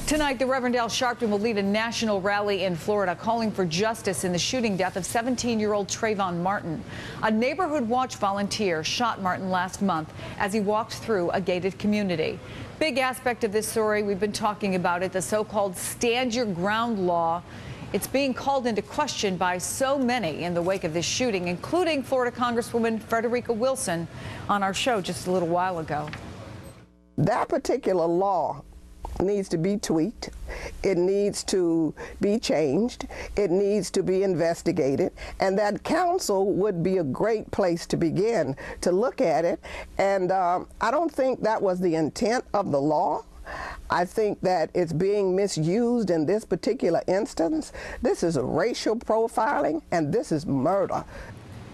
Tonight, the Reverend Al Sharpton will lead a national rally in Florida calling for justice in the shooting death of 17-year-old Trayvon Martin. A neighborhood watch volunteer shot Martin last month as he walked through a gated community. Big aspect of this story, we've been talking about it, the so-called stand your ground law. It's being called into question by so many in the wake of this shooting, including Florida Congresswoman Frederica Wilson on our show just a little while ago. That particular law needs to be tweaked. It needs to be changed. It needs to be investigated. And that council would be a great place to begin to look at it. And I don't think that was the intent of the law. I think that it's being misused in this particular instance. This is a racial profiling, and this is murder.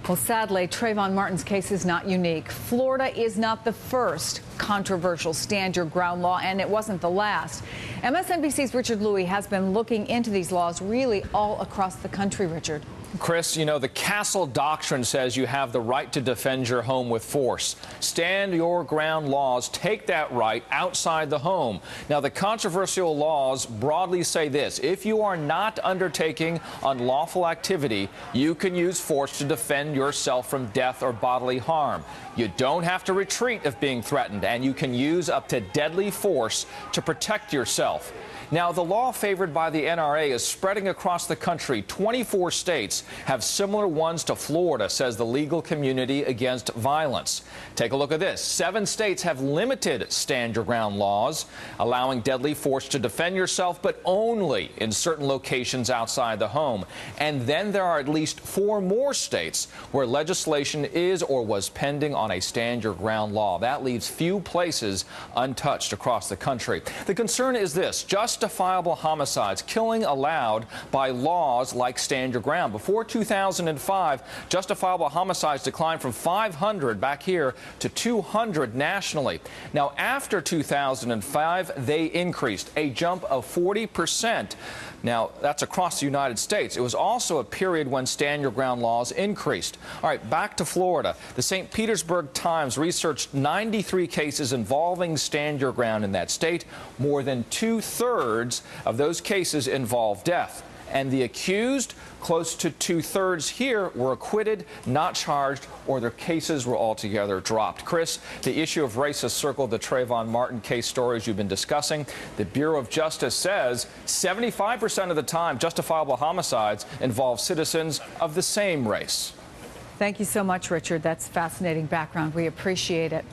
Well, sadly, Trayvon Martin's case is not unique. Florida is not the first controversial stand your ground law, and it wasn't the last. MSNBC's Richard Louie has been looking into these laws really all across the country, Richard. Chris, you know, the Castle Doctrine says you have the right to defend your home with force. Stand your ground laws take that right outside the home. Now, the controversial laws broadly say this: if you are not undertaking unlawful activity, you can use force to defend yourself from death or bodily harm. You don't have to retreat if being threatened, and you can use up to deadly force to protect yourself. Now, the law favored by the NRA is spreading across the country. 24 states have similar ones to Florida, says the legal community against violence. Take a look at this. 7 states have limited stand your ground laws, allowing deadly force to defend yourself, but only in certain locations outside the home. And then there are at least 4 more states where legislation is or was pending on a stand your ground law. That leaves few places untouched across the country. The concern is this: justifiable homicides, killing allowed by laws like stand your ground. Before 2005, justifiable homicides declined from 500 back here to 200 nationally. Now, after 2005, they increased, a jump of 40%. Now, that's across the United States. It was also a period when stand your ground laws increased. All right, back to Florida. The St. Petersburg Times researched 93 cases involving stand your ground in that state. More than 2/3 of those cases involved death. And the accused, close to 2/3 here, were acquitted, not charged, or their cases were altogether dropped. Chris, the issue of race has circled the Trayvon Martin case stories you've been discussing. The Bureau of Justice says 75% of the time justifiable homicides involve citizens of the same race. Thank you so much, Richard. That's fascinating background. We appreciate it.